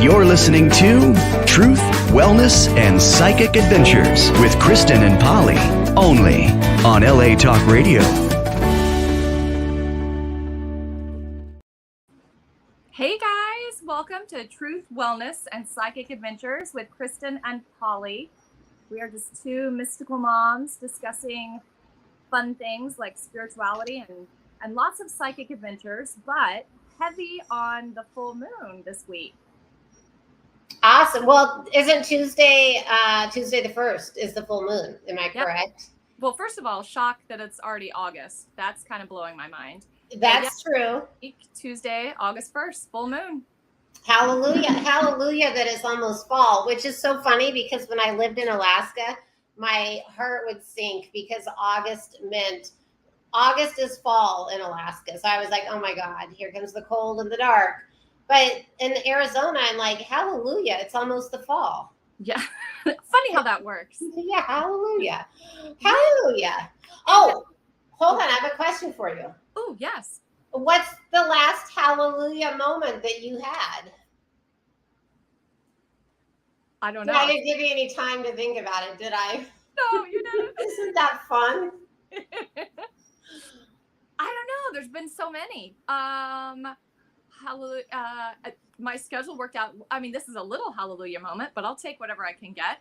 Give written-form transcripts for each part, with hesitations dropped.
You're listening to Truth, Wellness, and Psychic Adventures with Kristin and Polly, only on LA Talk Radio. Hey guys, welcome to Truth, Wellness, and Psychic Adventures with Kristin and Polly. We are just two mystical moms discussing fun things like spirituality and lots of psychic adventures, but heavy on the full moon this week. Awesome. Well, isn't Tuesday the 1st is the full moon? Am I correct? Well, first of all, shocked that it's already August. That's kind of blowing my mind. That's true. Tuesday, August 1st, full moon. Hallelujah. Hallelujah that it's almost fall, which is so funny because when I lived in Alaska, my heart would sink because August is fall in Alaska. So I was like, oh my God, here comes the cold and the dark. But in Arizona, I'm like, hallelujah, it's almost the fall. Yeah. Funny how that works. Yeah, hallelujah. Hallelujah. Oh, hold on. I have a question for you. Oh, yes. What's the last hallelujah moment that you had? I don't know. I didn't give you any time to think about it, did I? No, you didn't. Isn't that fun? I don't know. There's been so many. Hallelujah. My schedule worked out. I mean, this is a little hallelujah moment, but I'll take whatever I can get.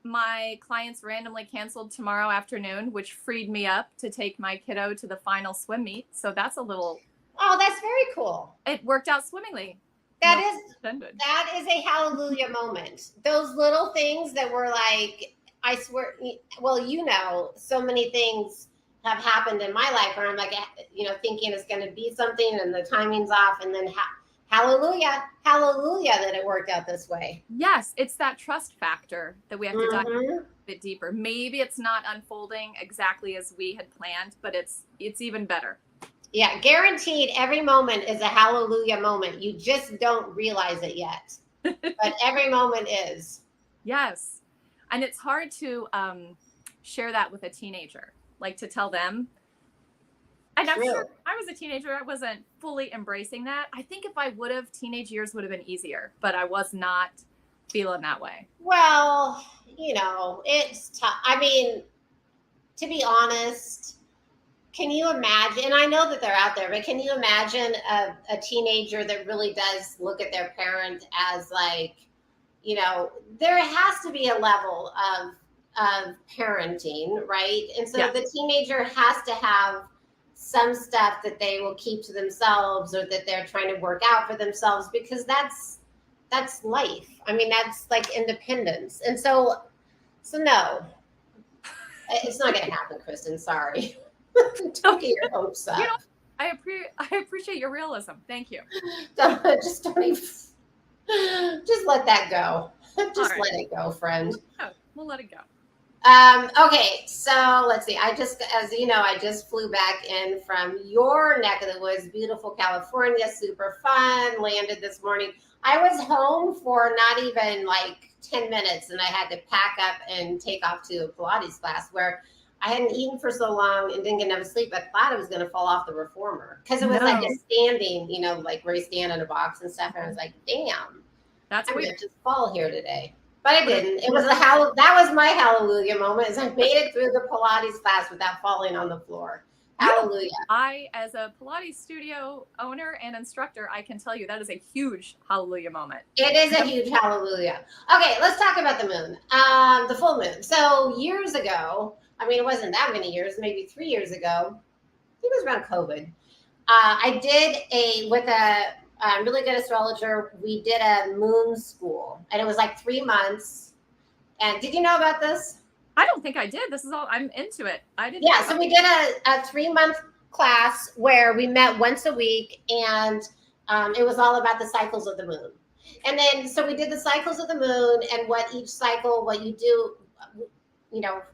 My clients randomly canceled tomorrow afternoon, which freed me up to take my kiddo to the final swim meet. So that's a little. Oh, that's very cool. It worked out swimmingly. That is a hallelujah moment. Those little things that were like, I swear, well, so many things have happened in my life where I'm like, thinking it's going to be something and the timing's off, and then hallelujah that it worked out this way. Yes, it's that trust factor that we have to dive a bit deeper. Maybe it's not unfolding exactly as we had planned, but it's even better. Yeah, guaranteed every moment is a hallelujah moment. You just don't realize it yet, but every moment is. Yes, and it's hard to share that with a teenager. Like to tell them. And I'm sure I was a teenager. I wasn't fully embracing that. I think if I would have, teenage years would have been easier, but I was not feeling that way. Well, it's tough. I mean, to be honest, can you imagine, and I know that they're out there, but can you imagine a teenager that really does look at their parent as like, there has to be a level of parenting, right? And so the teenager has to have some stuff that they will keep to themselves or that they're trying to work out for themselves, because that's life. I mean, that's like independence. And so no, it's not going to happen, Kristin. Sorry. Don't get your hopes up. I appreciate your realism. Thank you. Don't even, just let that go. Just let it go, friend. We'll let it go. Okay, so let's see. I just flew back in from your neck of the woods, beautiful California, super fun. Landed this morning. I was home for not even like 10 minutes, and I had to pack up and take off to a Pilates class where I hadn't eaten for so long and didn't get enough sleep. I thought I was going to fall off the reformer because it was like a standing, like where you stand in a box and stuff. And I was like, damn, I'm going to just fall here today. But I didn't. It was that was my hallelujah moment, is I made it through the Pilates class without falling on the floor. Hallelujah. I, as a Pilates studio owner and instructor, I can tell you that is a huge hallelujah moment. It is a huge hallelujah. Okay, let's talk about the moon, the full moon. So years ago, I mean, it wasn't that many years, maybe 3 years ago. I think it was around COVID. I did with a really good astrologer, we did a moon school, and it was like 3 months. And did you know about this? I don't think I did. This is all, I'm into it. I didn't. Yeah, so we did a 3-month class where we met once a week, and it was all about the cycles of the moon. And then, so we did the cycles of the moon and what each cycle, what you do,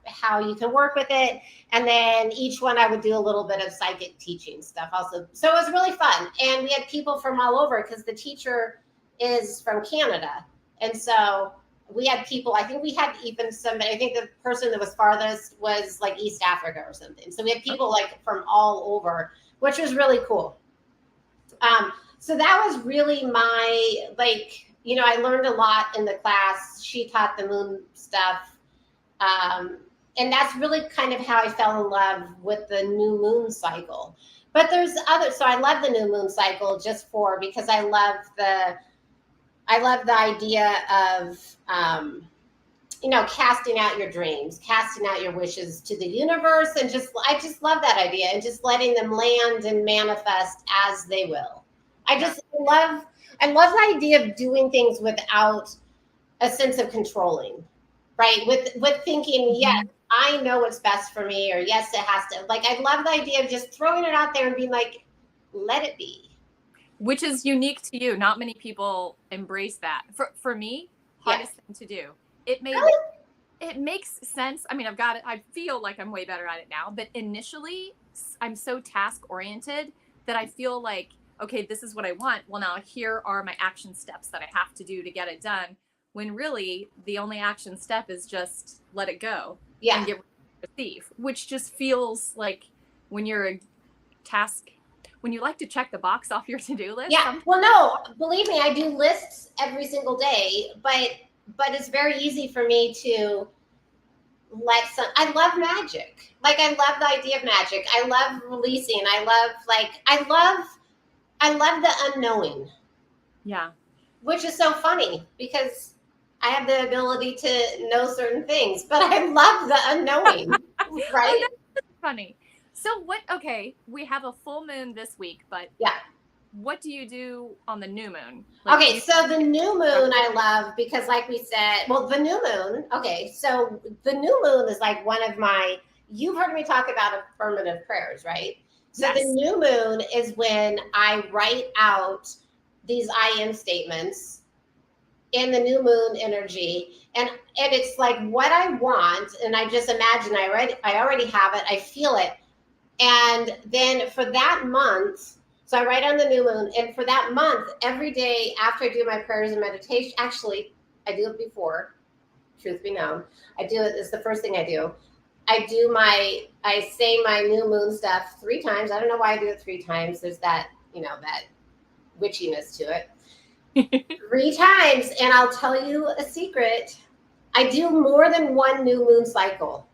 how you can work with it. And then each one I would do a little bit of psychic teaching stuff also. So it was really fun. And we had people from all over because the teacher is from Canada. And so we had people, I think we had even somebody, I think the person that was farthest was like East Africa or something. So we had people like from all over, which was really cool. So that was really my, like, I learned a lot in the class. She taught the moon stuff. And that's really kind of how I fell in love with the new moon cycle. But there's so I love the new moon cycle because I love the idea of, casting out your dreams, casting out your wishes to the universe. And I just love that idea, and just letting them land and manifest as they will. I love the idea of doing things without a sense of controlling, right? With thinking, yes, I know what's best for me, or yes, it has to. Like, I love the idea of just throwing it out there and being like, let it be. Which is unique to you. Not many people embrace that. For me, hardest thing to do. It makes sense. I mean, I've got it. I feel like I'm way better at it now. But initially, I'm so task oriented that I feel like, okay, this is what I want. Well, now here are my action steps that I have to do to get it done. When really the only action step is just let it go and get rid of the thief, which just feels like when you're when you like to check the box off your to-do list. Yeah. Well, no, believe me, I do lists every single day, but it's very easy for me to I love magic. Like, I love the idea of magic. I love releasing. I love the unknowing. Yeah. Which is so funny because I have the ability to know certain things, but I love the unknowing. Right? Oh, that's funny. So we have a full moon this week, but what do you do on the new moon? Like, so the new moon I love because, like we said, well, the new moon, so the new moon is like one of you've heard me talk about affirmative prayers, right? So the new moon is when I write out these I am statements in the new moon energy. And it's like what I want. And I just imagine I already have it. I feel it. And then for that month, so I write on the new moon, and for that month, every day after I do my prayers and meditation, actually, I do it before, truth be known. I do it, it's the first thing I do. I say my new moon stuff 3 times. I don't know why I do it 3 times. There's that, that witchiness to it. 3 times, and I'll tell you a secret. I do more than one new moon cycle.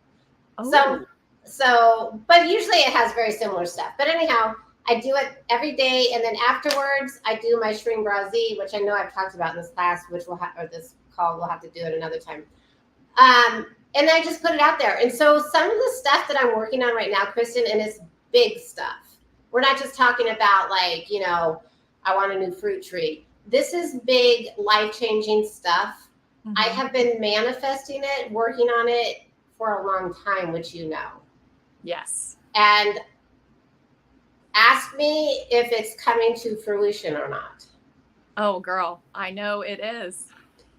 Oh. So, but usually it has very similar stuff. But anyhow, I do it every day, and then afterwards, I do my Shring Brazi, which I know I've talked about in this class, which this call we'll have to do it another time. And I just put it out there. And so some of the stuff that I'm working on right now, Kristin, and it's big stuff. We're not just talking about like, I want a new fruit tree. This is big, life-changing stuff. Mm-hmm. I have been manifesting it, working on it for a long time, which you know. Yes. And ask me if it's coming to fruition or not. Oh, girl, I know it is.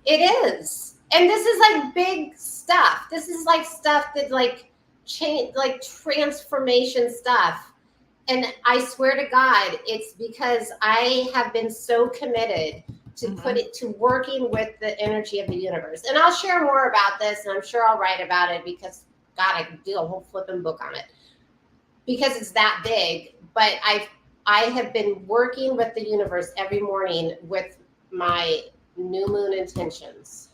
It is. And this is like big stuff. This is like stuff that like change, like transformation stuff. And I swear to God, it's because I have been so committed to put it to working with the energy of the universe. And I'll share more about this, and I'm sure I'll write about it because, God, I could do a whole flipping book on it because it's that big. But I have been working with the universe every morning with my new moon intentions.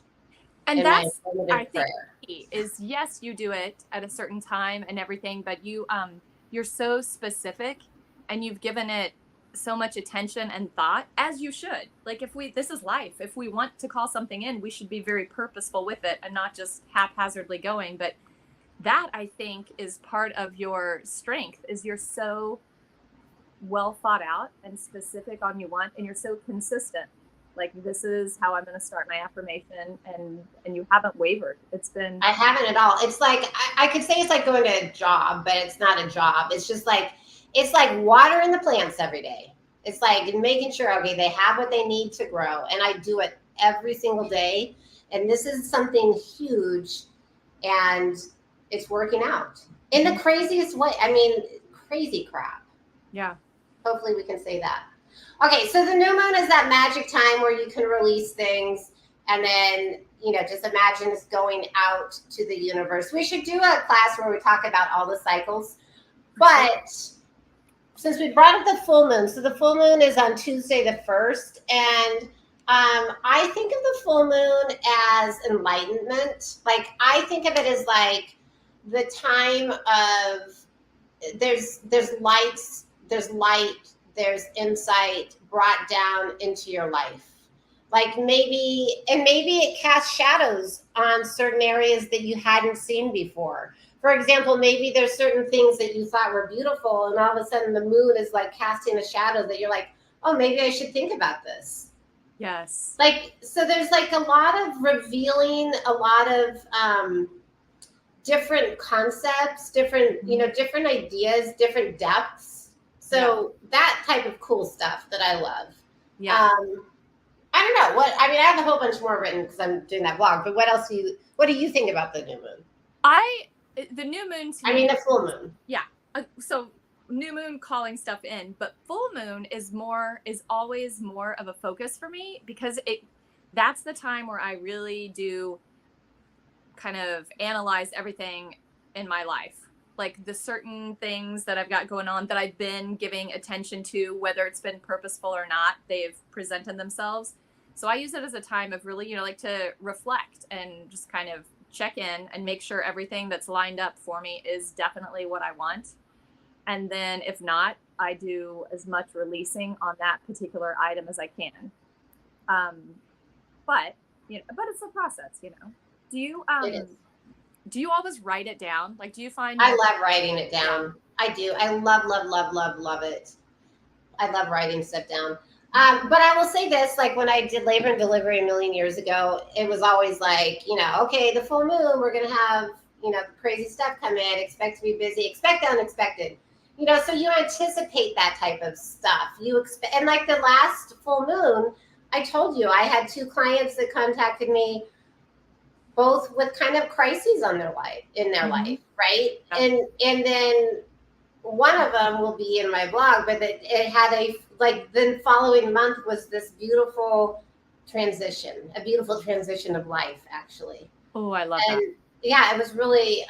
And that's, I think, key is, yes, you do it at a certain time and everything, but you're so specific and you've given it so much attention and thought, as you should. Like, this is life. If we want to call something in, we should be very purposeful with it and not just haphazardly going. But that, I think, is part of your strength, is you're so well thought out and specific on you want, and you're so consistent. Like, this is how I'm going to start my affirmation, and you haven't wavered. I haven't at all. It's like, I could say it's like going to a job, but it's not a job. It's just like, it's like watering the plants every day. It's like making sure, okay, they have what they need to grow. And I do it every single day. And this is something huge, and it's working out in the craziest way. I mean, crazy crap. Yeah. Hopefully we can say that. Okay, so the new moon is that magic time where you can release things, and then, just imagine it's going out to the universe. We should do a class where we talk about all the cycles. But since we brought up the full moon, so the full moon is on Tuesday the 1st, and I think of the full moon as enlightenment. Like, I think of it as like the time of there's lights, there's light, there's insight brought down into your life. Like maybe it casts shadows on certain areas that you hadn't seen before. For example, maybe there's certain things that you thought were beautiful, and all of a sudden the moon is like casting a shadow that you're like, oh, maybe I should think about this. Yes. Like, so there's like a lot of revealing, a lot of different concepts, different, different ideas, different depths. So that type of cool stuff that I love. Yeah. I don't know what, I mean, I have a whole bunch more written because I'm doing that blog, but what do you think about the new moon? The new moon to I mean, the full moon. Yeah. So new moon calling stuff in, but full moon is always more of a focus for me, because that's the time where I really do kind of analyze everything in my life. Like the certain things that I've got going on that I've been giving attention to, whether it's been purposeful or not, they've presented themselves. So I use it as a time of really, like to reflect and just kind of check in and make sure everything that's lined up for me is definitely what I want. And then if not, I do as much releasing on that particular item as I can. But it's a process, Do you always write it down? Like, do you find... I love writing it down. I do. I love it. I love writing stuff down. But I will say this, like when I did labor and delivery a million years ago, it was always like, okay, the full moon, we're going to have, crazy stuff come in, expect to be busy, expect the unexpected. So you anticipate that type of stuff. And like the last full moon, I told you, I had 2 clients that contacted me, both with kind of crises in their life, right? Yeah. And then one of them will be in my blog, but it had the following month was this beautiful transition of life, actually. Oh, I love that. Yeah, it was really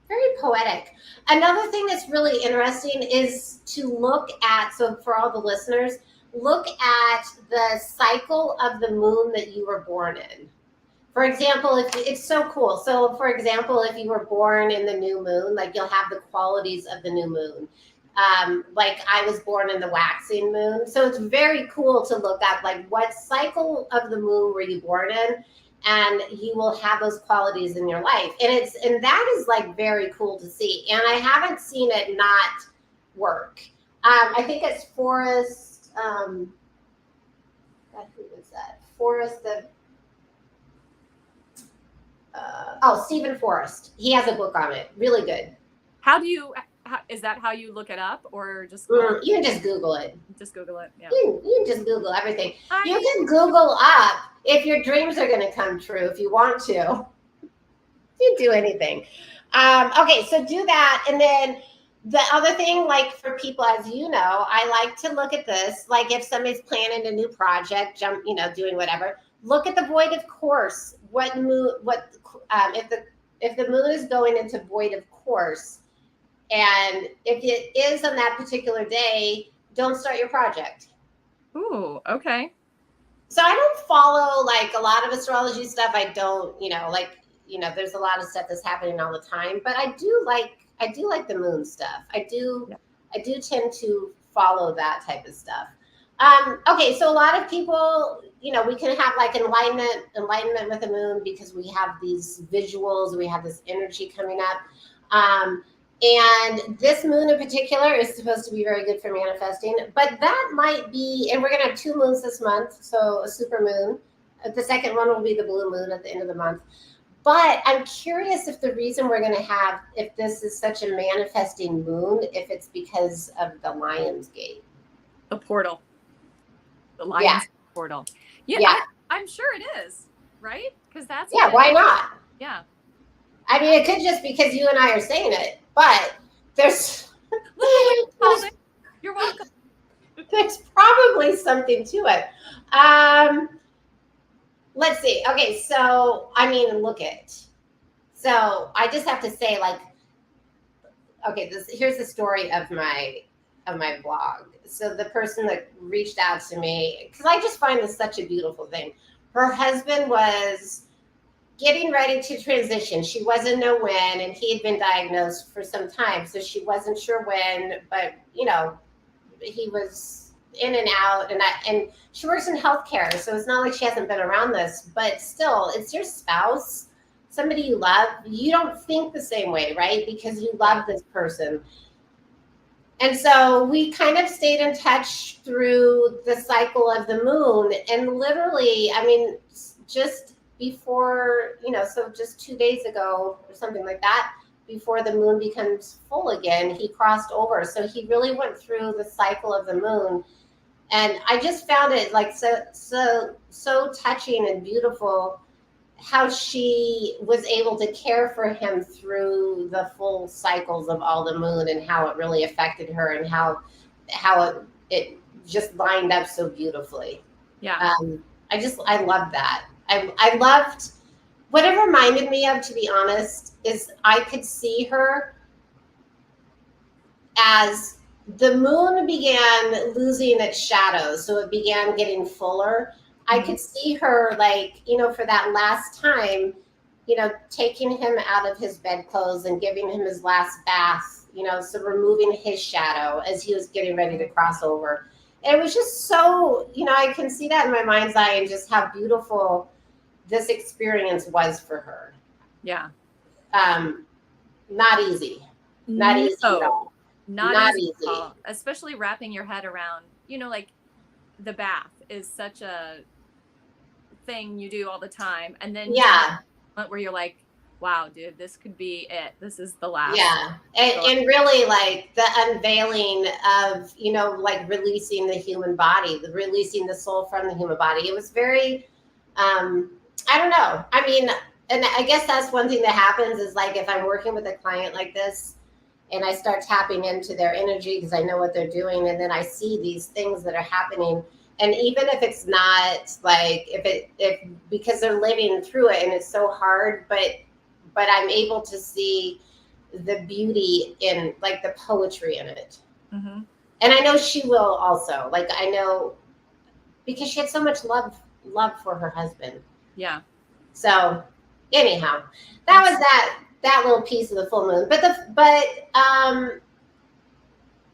very poetic. Another thing that's really interesting is to look at, so for all the listeners, look at the cycle of the moon that you were born in. For example, it's so cool. So for example, if you were born in the new moon, like you'll have the qualities of the new moon. Like I was born in the waxing moon. So it's very cool to look up like what cycle of the moon were you born in, and you will have those qualities in your life. And that is like very cool to see. And I haven't seen it not work. I think it's Forrest, who was that? Stephen Forrest. He has a book on it. Really good. Is that how you look it up, or just... You can just Google it. Just Google it, yeah. You can just Google everything. You can Google up if your dreams are going to come true, if you want to. You can do anything. Okay, so do that. And then the other thing, like for people, as you know, I like to look at this, like if somebody's planning a new project, doing whatever, look at the void of course. If the moon is going into void of course, and if it is on that particular day, don't start your project. Ooh, okay. So I don't follow like a lot of astrology stuff. I don't, there's a lot of stuff that's happening all the time, but I do like the moon stuff. I do tend to follow that type of stuff. Okay, so a lot of people, we can have like enlightenment with the moon because we have these visuals, we have this energy coming up. And this moon in particular is supposed to be very good for manifesting, but that might be, and we're going to have 2 moons this month, so a super moon. The second one will be the blue moon at the end of the month. But I'm curious if the reason we're going to have, if this is such a manifesting moon, if it's because of the Lion's Gate. The portal. The Lion's portal. Yeah. I'm sure it is, right? Because that's... Yeah, why not? Yeah. I mean, it could just because you and I are saying it, but there's... You're welcome. There's probably something to it. Let's see. Okay, so, I mean, look it. So I just have to say, like, okay, here's the story of my of my blog. So the person that reached out to me, because I just find this such a beautiful thing. Her husband was getting ready to transition. She wasn't know when, and he had been diagnosed for some time, so she wasn't sure when. But he was in and out, and she works in healthcare, so it's not like she hasn't been around this. But still, it's your spouse, somebody you love. You don't think the same way, right? Because you love this person. And so we kind of stayed in touch through the cycle of the moon, and literally, I mean, just before, so just 2 days ago or something like that, before the moon becomes full again, he crossed over. So he really went through the cycle of the moon. And I just found it like so touching and beautiful how she was able to care for him through the full cycles of all the moon, and how it really affected her, and how it just lined up so beautifully. Yeah. I loved that. I loved what it reminded me of, to be honest, is I could see her as the moon began losing its shadows. So it began getting fuller. I could see her like, for that last time, taking him out of his bedclothes and giving him his last bath, so removing his shadow as he was getting ready to cross over. And it was just so, I can see that in my mind's eye, and just how beautiful this experience was for her. Yeah. Not easy. Not easy at all. Not easy. Especially wrapping your head around, like the bath is such a thing you do all the time. And then where you're like, wow, dude, this could be it. This is the last. Yeah. And really like the unveiling of, like releasing the human body, releasing the soul from the human body. It was very, I don't know. I mean, and I guess that's one thing that happens is like, if I'm working with a client like this and I start tapping into their energy because I know what they're doing, and then I see these things that are happening. And even if it's not like, if because they're living through it and it's so hard, but I'm able to see the beauty in like the poetry in it. Mm-hmm. And I know she will also, like, I know because she had so much love for her husband. Yeah. So anyhow, that was that little piece of the full moon. But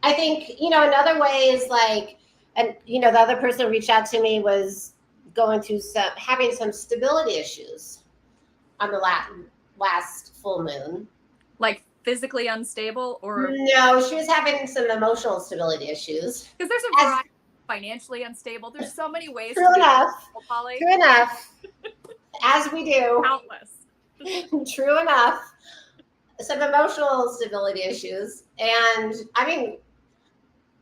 I think, another way is like, and the other person who reached out to me was going through having some stability issues on the last full moon. Like physically unstable, or no, she was having some emotional stability issues. Because there's a variety. Financially unstable. There's so many ways. True enough. True enough. As we do. Countless. True enough. Some emotional stability issues. And I mean,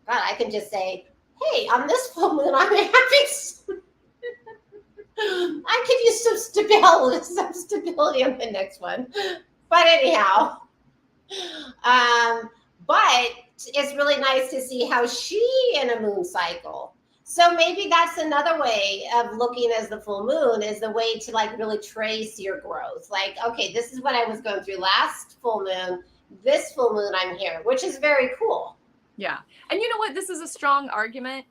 God, I can just say, hey, on this full moon, I'm having I could use some stability on the next one. But anyhow, but it's really nice to see how she in a moon cycle. So maybe that's another way of looking as the full moon, is the way to like really trace your growth. Like, okay, this is what I was going through last full moon. This full moon, I'm here, which is very cool. Yeah. And you know what? This is a strong argument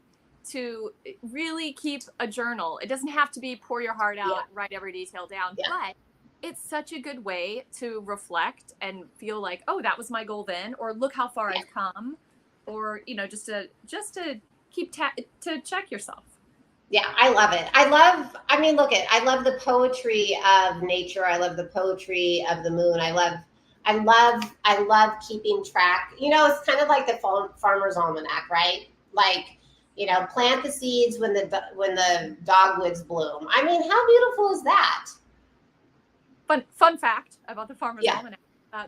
to really keep a journal. It doesn't have to be pour your heart out, write every detail down, but it's such a good way to reflect and feel like, oh, that was my goal then, or look how far I've come, or, just to keep to check yourself. Yeah, I love it. I love the poetry of nature. I love the poetry of the moon. I love keeping track. It's kind of like the Farmer's Almanac, right? Like, plant the seeds when the dogwoods bloom. I mean, how beautiful is that? Fun fact about the Farmer's Almanac.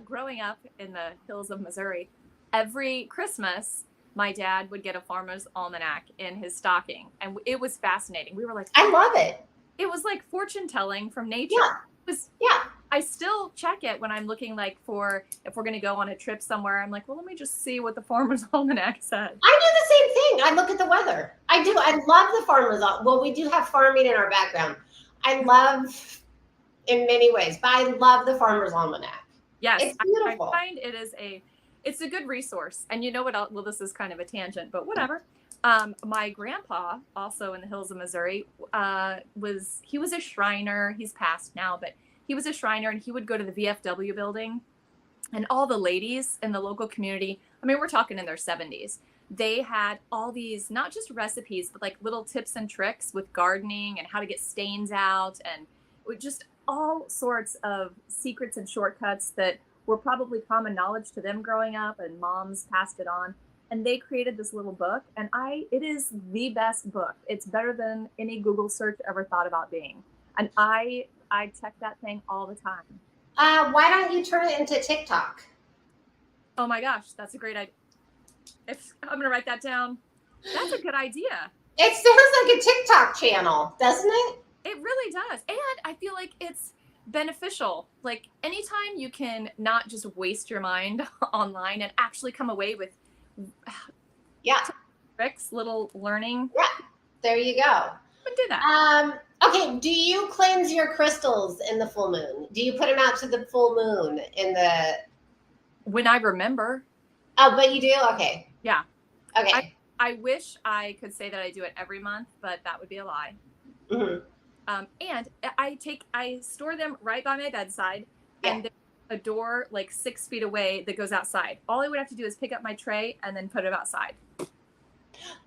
Growing up in the hills of Missouri, every Christmas, my dad would get a Farmer's Almanac in his stocking. And it was fascinating. We were like, I love it. It was like fortune telling from nature. I still check it when I'm looking like for if we're going to go on a trip somewhere. I'm like, well, let me just see what the Farmer's Almanac said. I do the same thing. I look at the weather. I do. I love the Farmer's Almanac. Well, we do have farming in our background. I love in many ways, but I love the Farmer's Almanac. Yes, it's beautiful. I find it is it's a good resource. And you know what else? Well, this is kind of a tangent, but whatever. My grandpa, also in the hills of Missouri, he was a Shriner. He's passed now, but he was a Shriner, and he would go to the VFW building, and all the ladies in the local community, I mean, we're talking in their 70s. They had all these, not just recipes, but like little tips and tricks with gardening and how to get stains out, and just all sorts of secrets and shortcuts that were probably common knowledge to them growing up, and moms passed it on. And they created this little book, and it is the best book. It's better than any Google search ever thought about being. And I check that thing all the time. Why don't you turn it into TikTok? Oh my gosh, that's a great idea. I'm going to write that down. That's a good idea. It sounds like a TikTok channel, doesn't it? It really does. And I feel like it's beneficial. Like anytime you can not just waste your mind online and actually come away with tricks, little learning. Yeah, there you go. I would do that. Okay, do you cleanse your crystals in the full moon? Do you put them out to the full moon in the... When I remember. Oh, but you do? Okay. Yeah. Okay. I wish I could say that I do it every month, but that would be a lie. Mm-hmm. And I store them right by my bedside, and there's a door like 6 feet away that goes outside. All I would have to do is pick up my tray and then put it outside.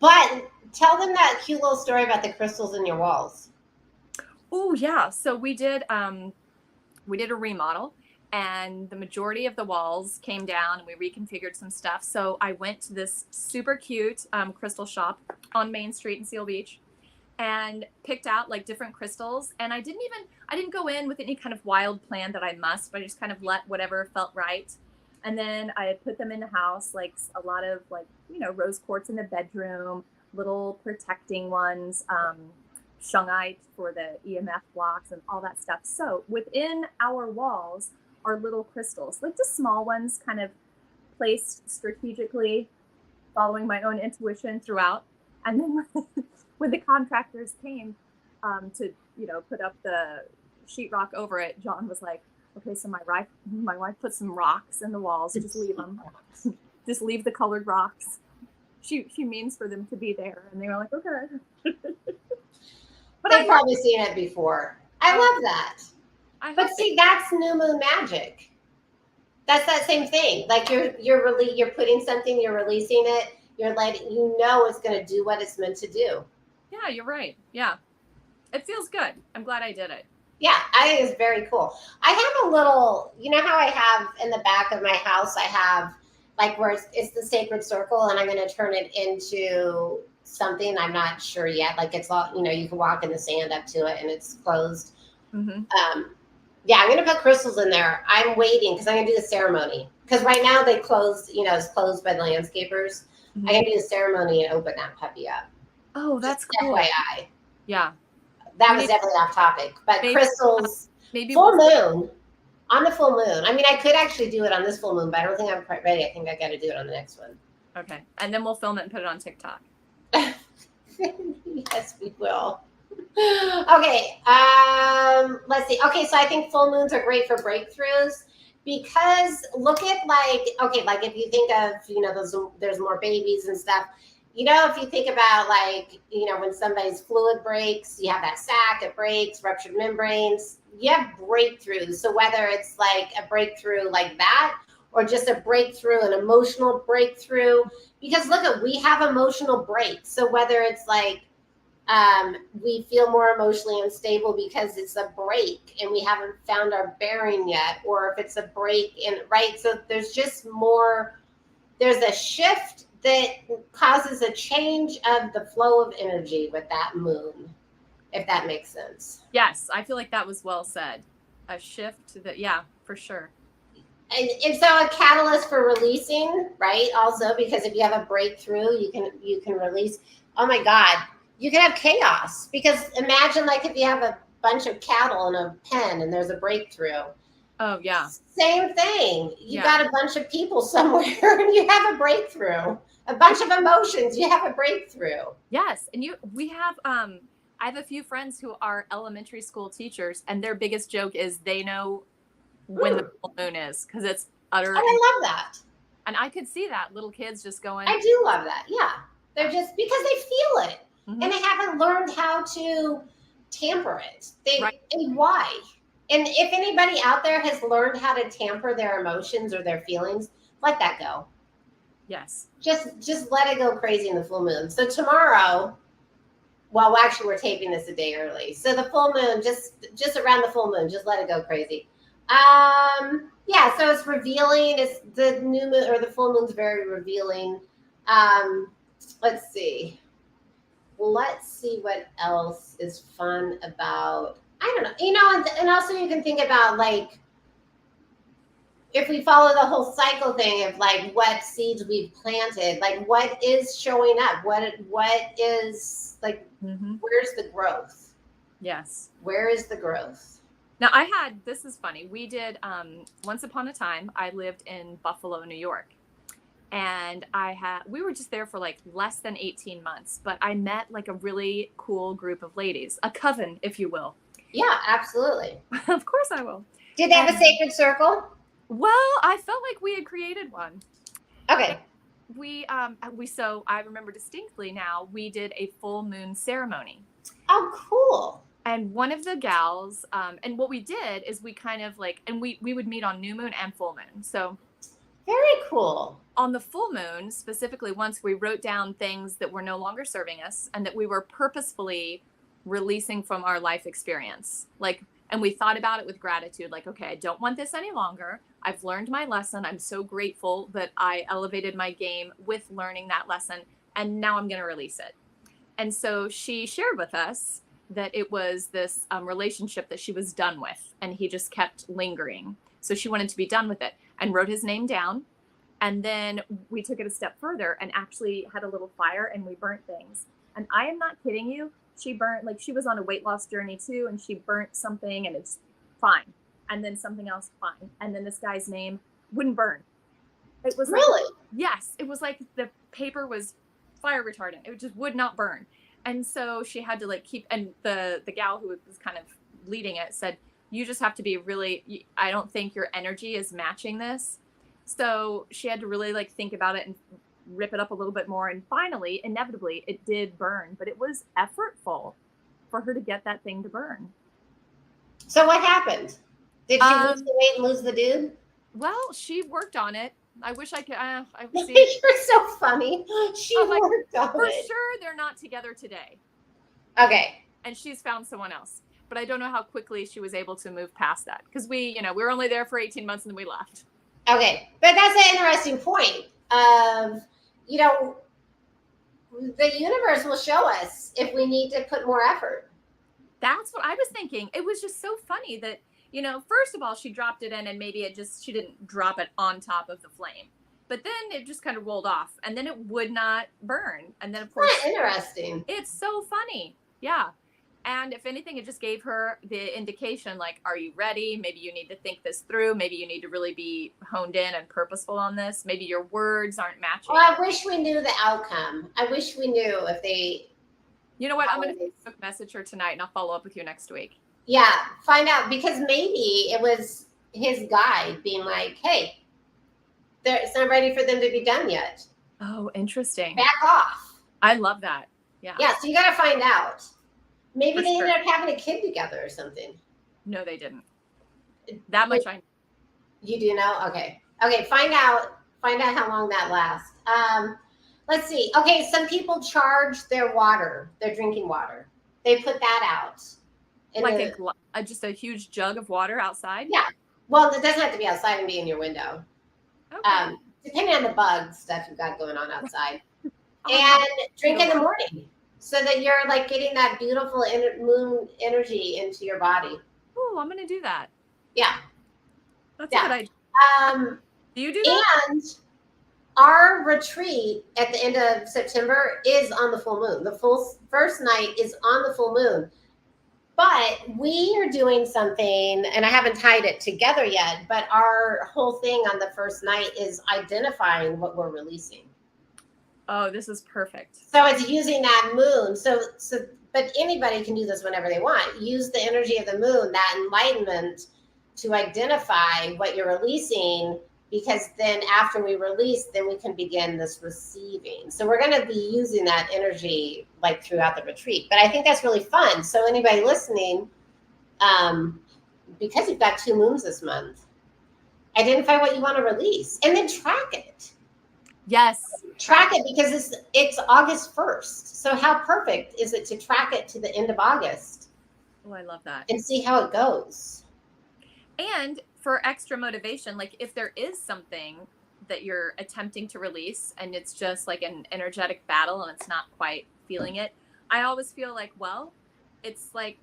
But tell them that cute little story about the crystals in your walls. Oh yeah. So we did a remodel, and the majority of the walls came down, and we reconfigured some stuff. So I went to this super cute crystal shop on Main Street in Seal Beach, and picked out like different crystals. And I didn't go in with any kind of wild plan that I must, but I just kind of let whatever felt right. And then I put them in the house, like a lot of like, rose quartz in the bedroom, little protecting ones, shungite for the EMF blocks and all that stuff. So within our walls are little crystals, like just small ones, kind of placed strategically, following my own intuition throughout. And then when the contractors came to, put up the sheetrock over it, John was like, okay, so my wife put some rocks in the walls. Just leave them. Just leave the colored rocks. She means for them to be there. And they were like, okay. But I've probably seen it before. I love that. But see, that's new moon magic. That's that same thing. Like you're putting something, you're releasing it, you're letting it's going to do what it's meant to do. Yeah, you're right. Yeah, it feels good. I'm glad I did it. Yeah, I think it's very cool. I have a little, how I have in the back of my house, I have like where it's the sacred circle, and I'm going to turn it into something. I'm not sure yet. Like it's all, you can walk in the sand up to it and it's closed. Mm-hmm. Yeah, I'm going to put crystals in there. I'm waiting because I'm going to do the ceremony. Because right now they closed, it's closed by the landscapers. Mm-hmm. I'm going to do the ceremony and open that puppy up. Oh, that's just cool. FYI. Yeah. That was definitely off topic. But crystals, maybe full moon, on the full moon. I mean, I could actually do it on this full moon, but I don't think I'm quite ready. I think I got to do it on the next one. Okay. And then we'll film it and put it on TikTok. Yes, we will. Okay. Let's see. Okay. So I think full moons are great for breakthroughs because look at like if you think of, there's more babies and stuff, if you think about like, when somebody's fluid breaks, you have that sac, it breaks, ruptured membranes, you have breakthroughs. So whether it's like a breakthrough like that, or just a breakthrough, an emotional breakthrough, because we have emotional breaks. So whether it's like, we feel more emotionally unstable because it's a break and we haven't found our bearing yet, or if it's a break so there's just more, there's a shift that causes a change of the flow of energy with that moon, if that makes sense. Yes, I feel like that was well said. A shift that, yeah, for sure. And so a catalyst for releasing, right? Also, because if you have a breakthrough, you can release. Oh my God, you can have chaos, because imagine like if you have a bunch of cattle in a pen and there's a breakthrough. Oh yeah. Same thing. You got a bunch of people somewhere and you have a breakthrough. A bunch of emotions, you have a breakthrough. Yes, and we have I have a few friends who are elementary school teachers, and their biggest joke is they know when the full moon is, because it's utter. And I love that. And I could see that little kids just going. I do love that. Yeah. They're just because they feel it Mhm. and they haven't learned how to tamper it. Right. And why? And if anybody out there has learned how to tamper their emotions or their feelings, let that go. Yes. Just let it go crazy in the full moon. So tomorrow, well, actually we're taping this a day early. So the full moon, just around the full moon, just let it go crazy. Yeah, so it's revealing. It's the new moon or the full moon's very revealing. Let's see what else is fun about, I don't know, and also you can think about like if we follow the whole cycle thing of like what seeds we've planted, like what is showing up, what is like, where's the growth? Yes. Where is the growth? Now this is funny. We did, once upon a time, I lived in Buffalo, New York. And we were just there for like less than 18 months, but I met like a really cool group of ladies, a coven, if you will. Yeah, absolutely. Of course I will. Did they have a sacred circle? Well, I felt like we had created one. Okay. So I remember distinctly now, we did a full moon ceremony. Oh, cool. And one of the gals, and what we did is we kind of like, and we would meet on new moon and full moon. So very cool. On the full moon, specifically, once we wrote down things that were no longer serving us and that we were purposefully releasing from our life experience. And we thought about it with gratitude, like, okay, I don't want this any longer. I've learned my lesson. I'm so grateful that I elevated my game with learning that lesson. And now I'm going to release it. And so she shared with us that it was this relationship that she was done with. And he just kept lingering. So she wanted to be done with it and wrote his name down. And then we took it a step further and actually had a little fire and we burnt things. And I am not kidding you. She burnt, like she was on a weight loss journey too. And she burnt something and it's fine. And then something else, fine. And then this guy's name wouldn't burn. It was really? Like, yes. It was like the paper was fire retardant. It just would not burn. And so she had to like keep, and the gal who was kind of leading it said, you just have to be really, I don't think your energy is matching this. So she had to really like think about it and rip it up a little bit more. And finally, inevitably, it did burn, but it was effortful for her to get that thing to burn. So what happened? Did she lose the weight and lose the dude? Well, she worked on it. I wish I could. I see. You're so funny. She worked on it. For sure, they're not together today. Okay. And she's found someone else. But I don't know how quickly she was able to move past that. Because we were only there for 18 months and then we left. Okay. But that's an interesting point of, the universe will show us if we need to put more effort. That's what I was thinking. It was just so funny that, first of all, she dropped it in and maybe she didn't drop it on top of the flame. But then it just kind of rolled off and then it would not burn. And then, of course, interesting. It's so funny. Yeah. And if anything, it just gave her the indication, like, are you ready? Maybe you need to think this through. Maybe you need to really be honed in and purposeful on this. Maybe your words aren't matching. Well, I wish we knew the outcome. I wish we knew if they... You know what? I'm going to Facebook message her tonight and I'll follow up with you next week. Yeah, find out, because maybe it was his guide being like, hey, it's not ready for them to be done yet. Oh, interesting. Back off. I love that. Yeah. Yeah, so you got to find out. Maybe they ended up having a kid together or something. No, they didn't. That much I know. You do know? Okay. Okay, find out how long that lasts. Let's see. Okay, some people charge their drinking water. They put that out. Like just a huge jug of water outside? Yeah. Well, it doesn't have to be outside and be in your window. Okay. Depending on the bug stuff you've got going on outside. And drink in the morning so that you're like getting that beautiful moon energy into your body. Oh, I'm going to do that. Yeah. That's a good idea. Do you do that? And our retreat at the end of September is on the full moon. The first night is on the full moon. But we are doing something, and I haven't tied it together yet, but our whole thing on the first night is identifying what we're releasing. Oh, this is perfect. So it's using that moon. But anybody can do this whenever they want. Use the energy of the moon, that enlightenment, to identify what you're releasing because then after we release, then we can begin this receiving. So we're going to be using that energy like throughout the retreat. But I think that's really fun. So anybody listening, because you've got 2 moons this month, identify what you want to release and then track it. Yes. Track it, because it's August 1st. So how perfect is it to track it to the end of August? Oh, I love that. And see how it goes. And for extra motivation, like if there is something that you're attempting to release and it's just like an energetic battle and it's not quite feeling it, I always feel like, well, it's like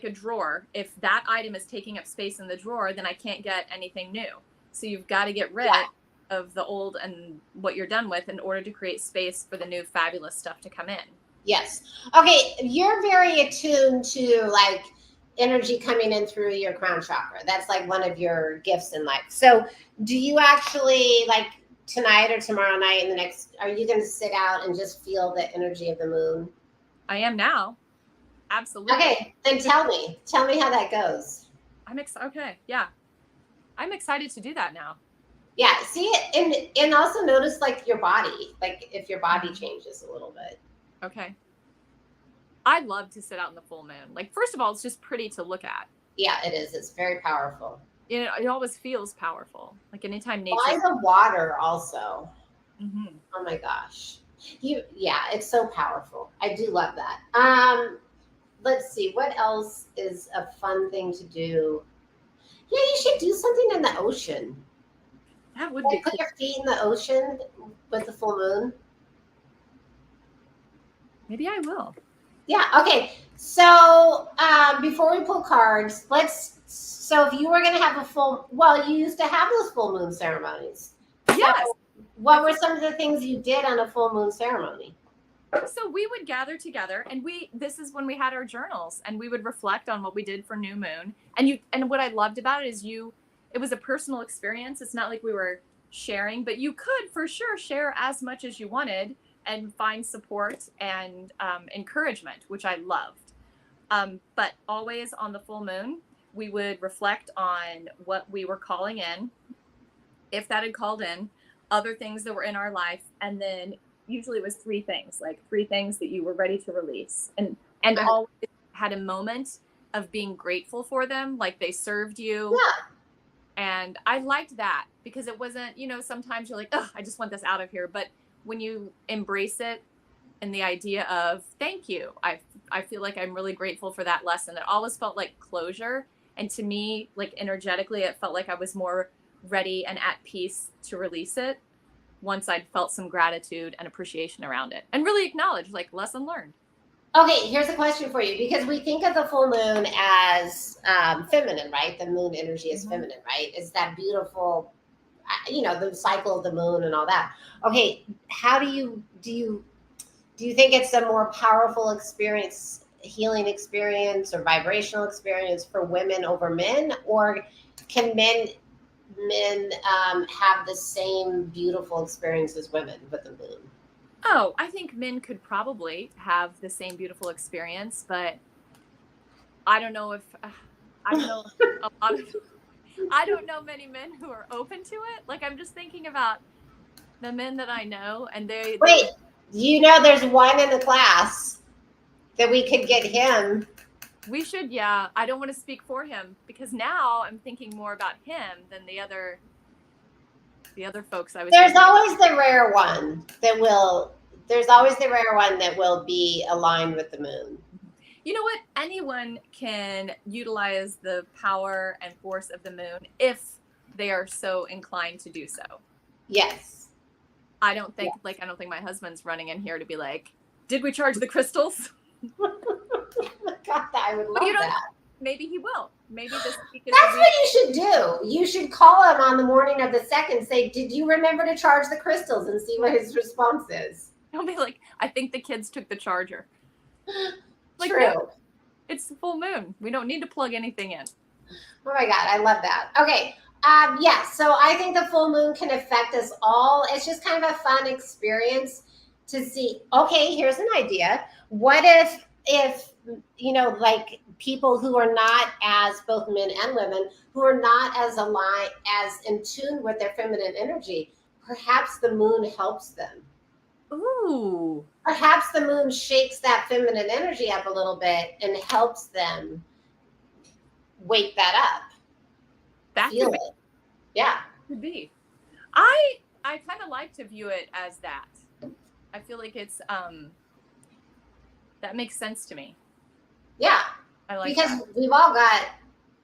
a drawer. If that item is taking up space in the drawer, then I can't get anything new. So you've got to get rid of the old and what you're done with in order to create space for the new fabulous stuff to come in. Yes. Okay. You're very attuned to like energy coming in through your crown chakra. That's like one of your gifts in life. So do you actually, like tonight or tomorrow night are you going to sit out and just feel the energy of the moon? I am now. Absolutely. Okay. Then tell me how that goes. I'm excited. Okay. Yeah. I'm excited to do that now. Yeah, see it, and also notice like your body, like if your body changes a little bit. Okay. I'd love to sit out in the full moon. Like, first of all, it's just pretty to look at. Yeah, it is. It's very powerful. It always feels powerful. Like anytime nature. Why the water also? Mm-hmm. Oh my gosh. It's so powerful. I do love that. Let's see, what else is a fun thing to do? Yeah, you should do something in the ocean. That would like be put cool. your feet in the ocean with the full moon. Maybe I will. Yeah. Okay. So before we pull cards, so if you were going to have you used to have those full moon ceremonies. Yes. So what were some of the things you did on a full moon ceremony? So we would gather together, and this is when we had our journals, and we would reflect on what we did for new moon. And what I loved about it is it was a personal experience. It's not like we were sharing, but you could for sure share as much as you wanted and find support and encouragement, which I loved. But always on the full moon, we would reflect on what we were calling in, if that had called in, other things that were in our life, and then usually it was 3 things, like 3 things that you were ready to release, and always had a moment of being grateful for them, like they served you. Yeah. And I liked that because it wasn't, sometimes you're like, oh, I just want this out of here. But when you embrace it and the idea of thank you, I feel like I'm really grateful for that lesson. It always felt like closure. And to me, like energetically, it felt like I was more ready and at peace to release it once I'd felt some gratitude and appreciation around it and really acknowledge like lesson learned. Okay, here's a question for you, because we think of the full moon as feminine, right? The moon energy is feminine, right? It's that beautiful, the cycle of the moon and all that. Okay, how do you think it's a more powerful experience, healing experience, or vibrational experience for women over men, or can men have the same beautiful experience as women with the moon? Oh, I think men could probably have the same beautiful experience, but I don't know I don't know many men who are open to it. Like, I'm just thinking about the men that I know, and wait, there's one in the class that we could get him. We should, yeah. I don't want to speak for him because now I'm thinking more about him than the other folks I was. There's always the rare one that will. There's always the rare one that will be aligned with the moon. You know what? Anyone can utilize the power and force of the moon if they are so inclined to do so. Yes. I don't think my husband's running in here to be like, did we charge the crystals? God, I would love that. Maybe he will. Maybe this week is. That's what you should do. You should call him on the morning of the 2nd. Say, did you remember to charge the crystals, and see what his response is. He'll be like, I think the kids took the charger. Like, true. No, it's the full moon. We don't need to plug anything in. Oh my God, I love that. Okay. So I think the full moon can affect us all. It's just kind of a fun experience to see. Okay, here's an idea. What if if, like people who are not as, both men and women, who are not as aligned, as in tune with their feminine energy, perhaps the moon helps them. Ooh. Perhaps the moon shakes that feminine energy up a little bit and helps them wake that up. That Feel could be. it. Yeah. Could be. I kind of like to view it as that. I feel like it's that makes sense to me. Yeah. I like because that. we've all got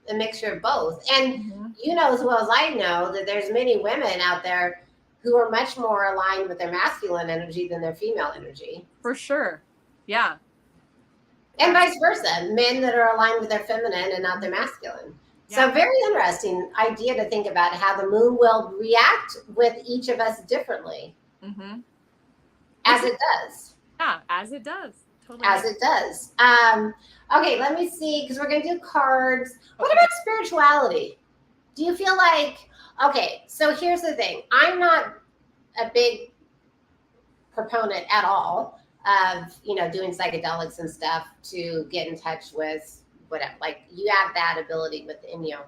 a mixture of both. And Mm-hmm. you know as well as I know that there's many women out there who are much more aligned with their masculine energy than their female energy. For sure. Yeah. And vice versa. Men that are aligned with their feminine and not their masculine. Yeah. So very interesting idea to think about how the moon will react with each of us differently. Mm-hmm. As it does. Yeah, as it does. Totally. As it does. Okay, let me see, because we're going to do cards. What about spirituality? Do you feel like, okay, so here's the thing. I'm not a big proponent at all of, doing psychedelics and stuff to get in touch with whatever. Like, you have that ability within you.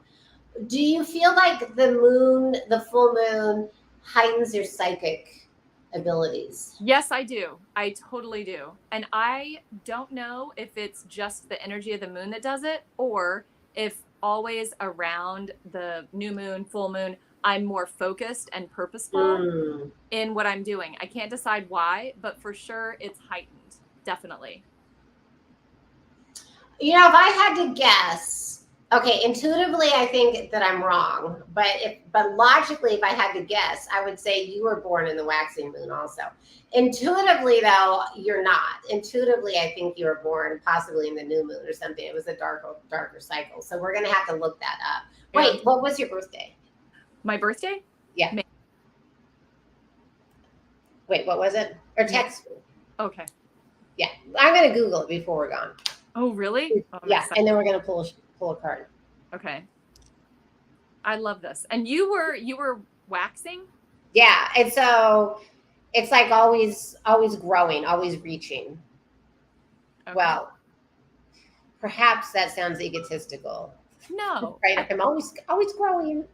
Do you feel like the moon, the full moon, heightens your psychic abilities? Yes, I do. I totally do. And I don't know if it's just the energy of the moon that does it, or if always around the new moon, full moon, I'm more focused and purposeful in what I'm doing. I can't decide why, but for sure it's heightened. Definitely. If I had to guess, okay, intuitively I think that I'm wrong, but logically, if I had to guess, I would say you were born in the waxing moon also. Intuitively, though, you're not. Intuitively, I think you were born possibly in the new moon or something. It was a darker cycle. So we're going to have to look that up. Wait, Yeah. what was your birthday? My birthday? Yeah. May. Wait, what was it? Or text me. Okay. Yeah, I'm going to Google it before we're gone. Oh, really? Oh, yeah, and then we're going to pull a card. Okay. I love this. And you were waxing? Yeah, and so it's like always growing, always reaching. Okay. Well, perhaps that sounds egotistical. No. Right? I'm always growing.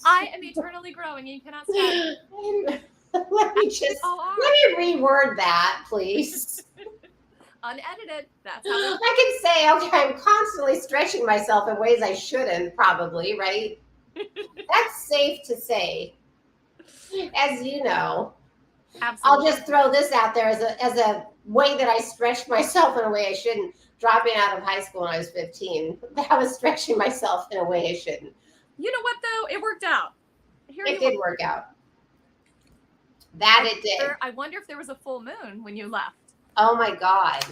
I am eternally growing. You cannot stop. Let me reword that, please. Unedited. That's how I can say, okay, I'm constantly stretching myself in ways I shouldn't, probably, right? That's safe to say. As you know. Absolutely. I'll just throw this out there as a way that I stretched myself in a way I shouldn't. Dropping out of high school when I was 15. I was stretching myself in a way I shouldn't. You know what, though? It worked out. It did work out. It did. I wonder if there was a full moon when you left. Oh, my God.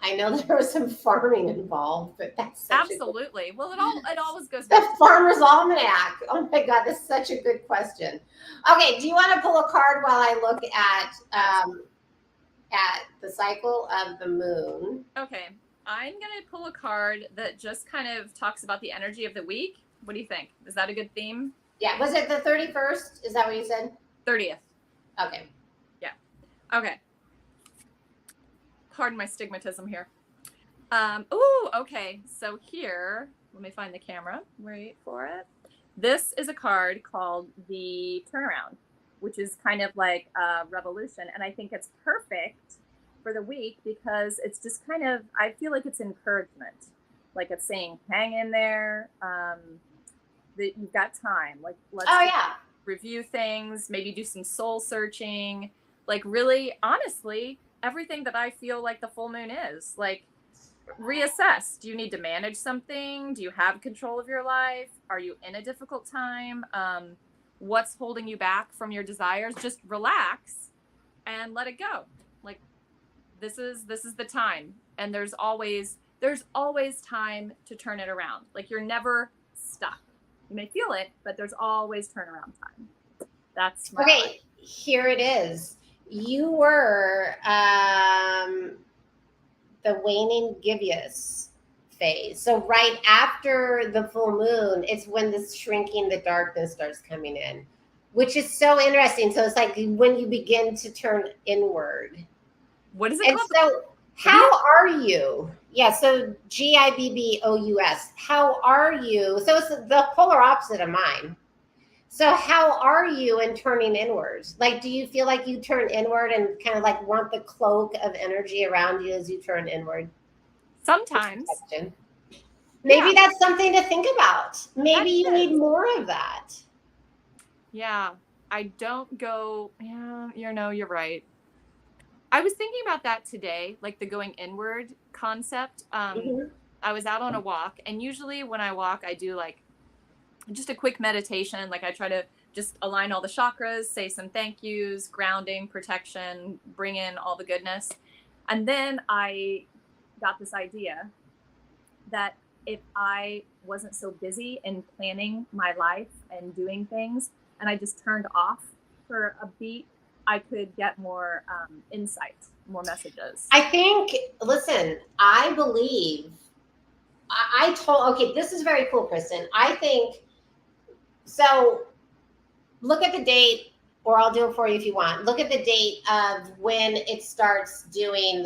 I know there was some farming involved, but that's absolutely. Well, it always goes back to Farmer's Almanac. Oh my God, that's such a good question. Okay, do you want to pull a card while I look at the cycle of the moon? Okay, I'm gonna pull a card that just kind of talks about the energy of the week. What do you think? Is that a good theme? Yeah. Was it the 31st? Is that what you said? 30th. Okay. Yeah. Okay. Pardon my stigmatism here. Okay. So here, let me find the camera. Wait for it. This is a card called the Turnaround, which is kind of like a revolution. And I think it's perfect for the week because it's just kind of, I feel like it's encouragement. Like it's saying, hang in there, that you've got time. Like, let's review things, maybe do some soul searching. Like really, honestly, everything that I feel like the full moon is. Like, reassess. Do you need to manage something? Do you have control of your life? Are you in a difficult time? What's holding you back from your desires? Just relax and let it go. Like, this is the time. And there's always time to turn it around. Like, you're never stuck. You may feel it, but there's always turnaround time. That's my life. Here it is. You were the waning gibbous phase. So right after the full moon, it's when the shrinking, the darkness starts coming in, which is so interesting. So it's like when you begin to turn inward. What is it called? So How are you? Yeah, so Gibbous. How are you? So it's the polar opposite of mine. So how are you in turning inwards? Like, do you feel like you turn inward and kind of like want the cloak of energy around you as you turn inward? Sometimes. Maybe that's something to think about. Maybe you That need is. more of that. Yeah, I don't go, yeah, you're right. I was thinking about that today, like the going inward concept. Mhm. I was out on a walk, and usually when I walk, I do like just a quick meditation. Like I try to just align all the chakras, say some thank yous, grounding, protection, bring in all the goodness. And then I got this idea that if I wasn't so busy in planning my life and doing things, and I just turned off for a beat, I could get more insight, more messages. I think, listen, I believe, okay, this is very cool, Kristin. I think, so look at the date, or I'll do it for you if you want. Look at the date of when it starts doing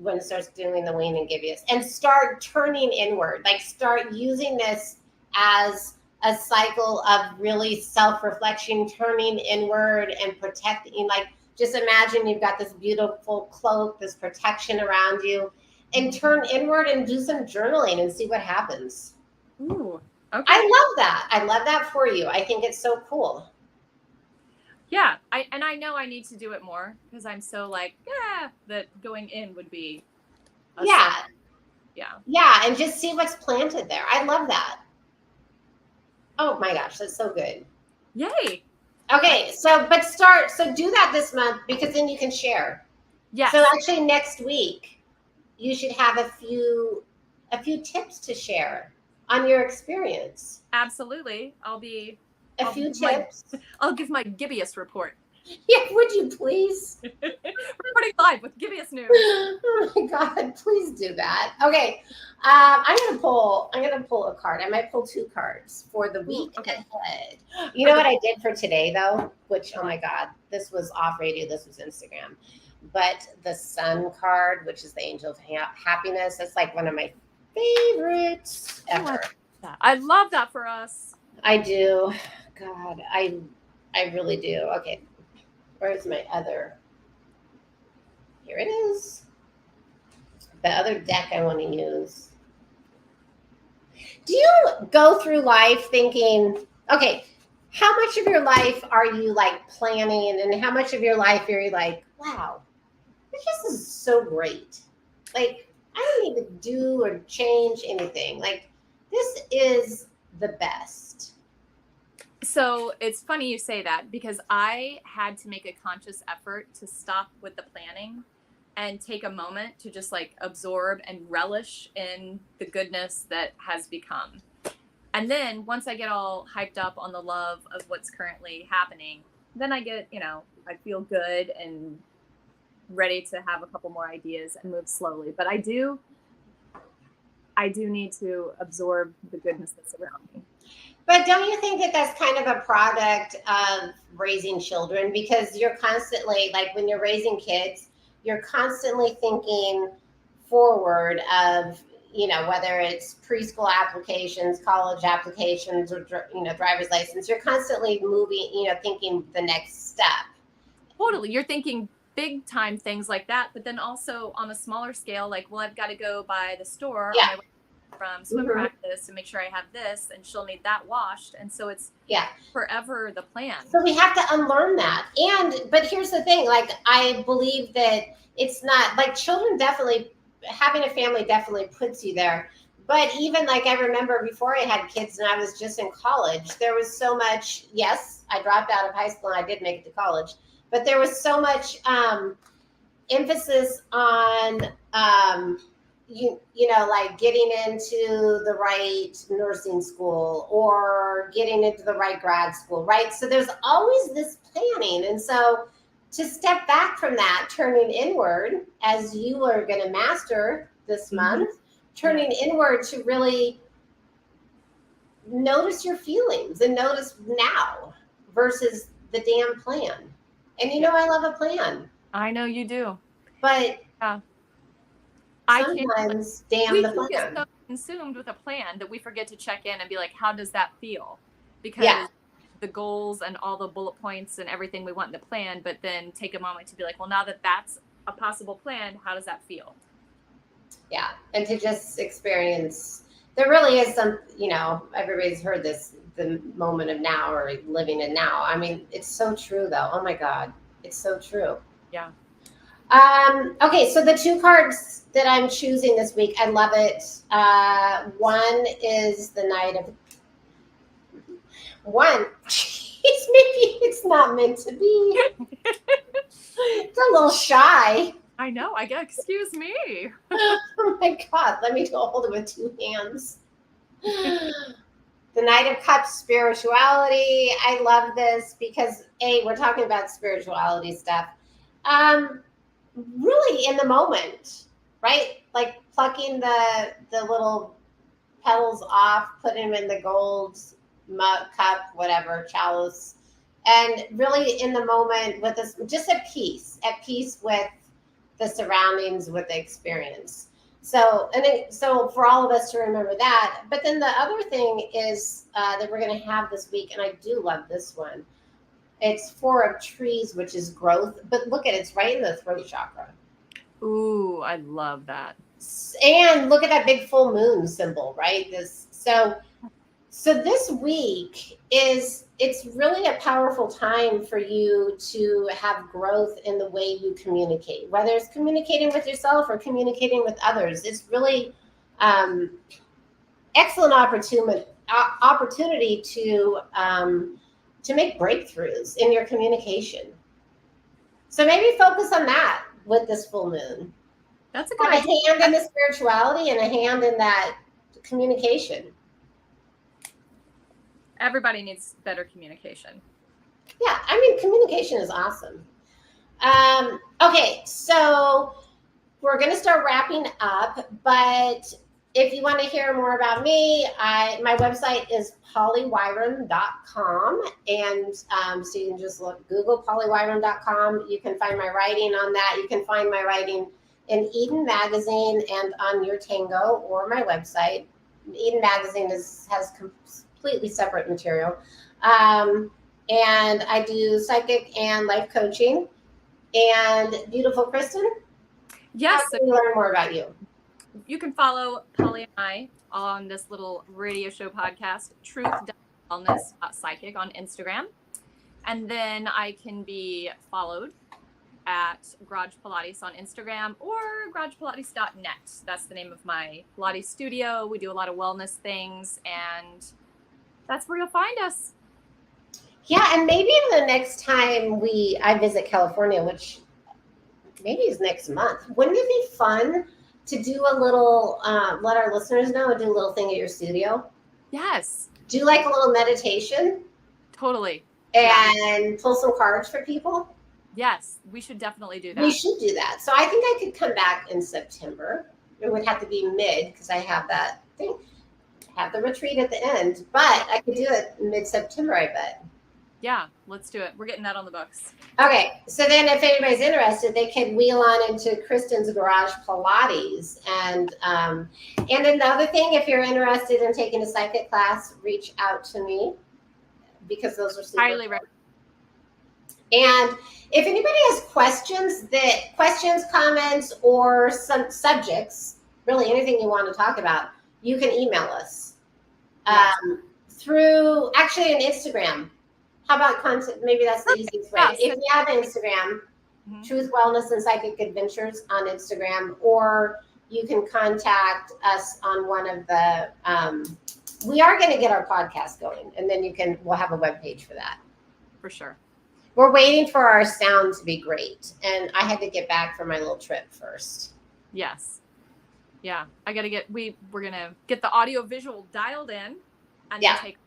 when it starts doing the wane and gibbous, and start turning inward. Like start using this as a cycle of really self-reflection, turning inward and protecting. Like just imagine you've got this beautiful cloak, this protection around you, and turn inward and do some journaling and see what happens. Ooh, okay. I love that. I love that for you. I think it's so cool. Yeah, I know I need to do it more because I'm so like, yeah, that going in would be Yeah. sign. Yeah, and just see what's planted there. I love that. Oh my gosh, that's so good. Yay. Okay, so do that this month, because then you can share. Yes. So actually next week you should have a few tips to share on your experience. Absolutely. I'll few tips. I'll give my gibbous report. Yeah, would you please? Reporting live with gibbous news. Oh my God, please do that. Okay, I'm gonna pull a card. I might pull 2 cards for the week ahead. You know what I did for today though? Which, oh my God, this was off radio. This was Instagram. But the Sun card, which is the angel of happiness, that's like one of my favorites ever. I love that for us. I do. God, I really do. Okay. Where's my other? Here it is. The other deck I want to use. Do you go through life thinking, okay, how much of your life are you like planning, and how much of your life are you like, wow, this just is so great. Like, I don't need to do or change anything. Like, this is the best. So it's funny you say that, because I had to make a conscious effort to stop with the planning and take a moment to just like absorb and relish in the goodness that has become. And then once I get all hyped up on the love of what's currently happening, then I get, I feel good and ready to have a couple more ideas and move slowly. But I do need to absorb the goodness that's around me. But don't you think that that's kind of a product of raising children? Because you're constantly, like when you're raising kids, you're constantly thinking forward of, whether it's preschool applications, college applications, or, driver's license, you're constantly moving, thinking the next step. Totally. You're thinking big time things like that, but then also on a smaller scale, like, well, I've got to go by the store on my way from swim practice and make sure I have this, and she'll need that washed. And so it's forever the plan. So we have to unlearn that. But here's the thing, like, I believe that it's not like children definitely, having a family definitely puts you there. But even like, I remember before I had kids and I was just in college, there was so much, yes, I dropped out of high school and I did make it to college, but there was so much emphasis on, like getting into the right nursing school or getting into the right grad school, right? So there's always this planning. And so to step back from that, turning inward, as you are going to master this month, turning inward to really notice your feelings and notice now versus the damn plan. And I love a plan. I know you do. But Yeah. Sometimes, damn the We get plan. so consumed with a plan that we forget to check in and be like, how does that feel? Because Yeah. the goals and all the bullet points and everything we want in the plan, but then take a moment to be like, well, now that that's a possible plan, how does that feel? Yeah. And to just experience, there really is some, everybody's heard this, the moment of now or living in now. I mean, it's so true though. Oh my God. It's so true. Yeah. Okay, so the 2 cards that I'm choosing this week, I love it. One is the Knight of One. Maybe it's not meant to be. It's a little shy. I know. I guess. Excuse me. Oh my God, let me hold it with 2 hands. The Knight of Cups, spirituality. I love this because we're talking about spirituality stuff. Really in the moment, right? Like plucking the little petals off, putting them in the gold mug, cup, whatever, chalice, and really in the moment with this, just at peace with the surroundings, with the experience. So, so for all of us to remember that. But then the other thing is that we're going to have this week, and I do love this one. It's 4 of Trees, which is growth. But look at it, it's right in the throat chakra. Ooh, I love that. And look at that big full moon symbol, right? So this week it's really a powerful time for you to have growth in the way you communicate, whether it's communicating with yourself or communicating with others. It's really excellent opportunity to make breakthroughs in your communication. So maybe focus on that with this full moon. That's a good Have idea. a hand in the spirituality and a hand in that communication. Everybody needs better communication. Yeah, I mean, communication is awesome. Okay, so we're going to start wrapping up, but if you want to hear more about me, my website is polywirum.com, and so you can just Google polywirum.com. You can find my writing on that. You can find my writing in Eden Magazine and on Your Tango or my website. Eden Magazine has completely separate material. And I do psychic and life coaching. And beautiful Kristin, Yes. how can we learn more about you? You can follow Polly and I on this little radio show podcast, Truth Wellness Psychic, on Instagram. And then I can be followed at Garage Pilates on Instagram or garagepilates.net. That's the name of my Pilates studio. We do a lot of wellness things, and that's where you'll find us. Yeah, and maybe the next time I visit California, which maybe is next month, wouldn't it be fun to do a little, let our listeners know, and do a little thing at your studio? Yes. Do like a little meditation? Totally. And pull some cards for people? Yes, we should definitely do that. We should do that. So I think I could come back in September. It would have to be mid because I have that thing. I have the retreat at the end, but I could do it mid-September, I bet. Yeah, let's do it. We're getting that on the books. Okay, so then if anybody's interested, they can wheel on into Kristin's Garage Pilates. And then the other thing, if you're interested in taking a psychic class, reach out to me because those are super highly recommend. And if anybody has questions, comments, or some subjects, really anything you want to talk about, you can email us through actually an Instagram. How about content? Maybe that's the easiest way. Yes. If you have Instagram, Truth, Wellness, and Psychic Adventures on Instagram, or you can contact us on one of the. We are going to get our podcast going, and then we'll have a webpage for that. For sure. We're waiting for our sound to be great, and I had to get back from my little trip first. Yes. Yeah, I got to we're going to get the audio visual dialed in and then take.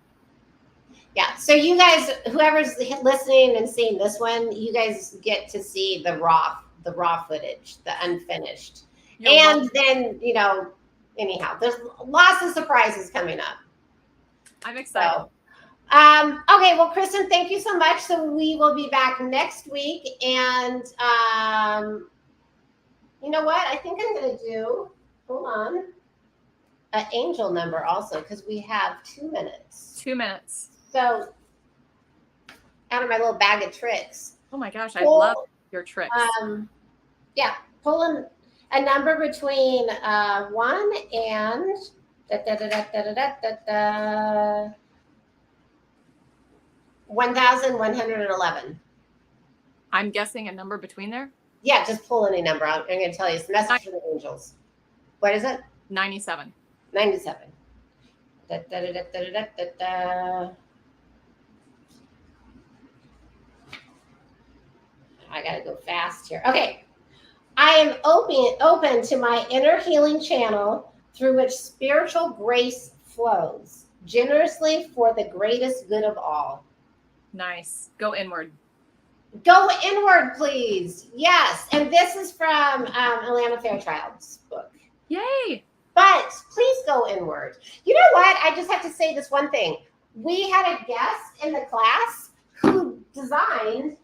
Yeah, so you guys, whoever's listening and seeing this one, you guys get to see the raw footage, the unfinished. Then, anyhow, there's lots of surprises coming up. I'm excited. So, okay, well, Kristin, thank you so much. So we will be back next week, and You know what? I think I'm going to do, hold on, an angel number also, because we have 2 minutes. 2 minutes. So, out of my little bag of tricks. Oh my gosh, I love your tricks. Yeah, pull a number between 1 and 1,111. I'm guessing a number between there? Yeah, just pull any number out. I'm going to tell you. It's a message from the angels. What is it? 97. 97. I got to go fast here. Okay. I am open to my inner healing channel through which spiritual grace flows generously for the greatest good of all. Nice. Go inward. Go inward, please. Yes. And this is from Alana Fairchild's book. Yay. But please go inward. You know what? I just have to say this one thing. We had a guest in the class who designed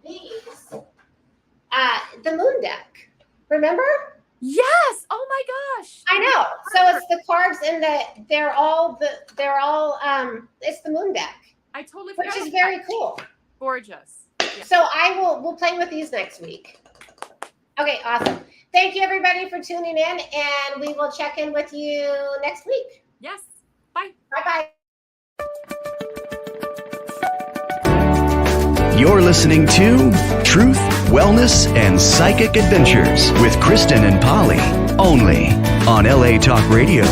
these, the moon deck. Remember? Yes. Oh my gosh. I know. So it's the cards in they're all it's the moon deck. I totally forgot. Which is very cool. Gorgeous. Yeah. So we'll play with these next week. Okay, awesome. Thank you everybody for tuning in, and we will check in with you next week. Yes. Bye. Bye-bye. You're listening to Truth, Wellness, and Psychic Adventures with Kristin and Polly, only on LA Talk Radio.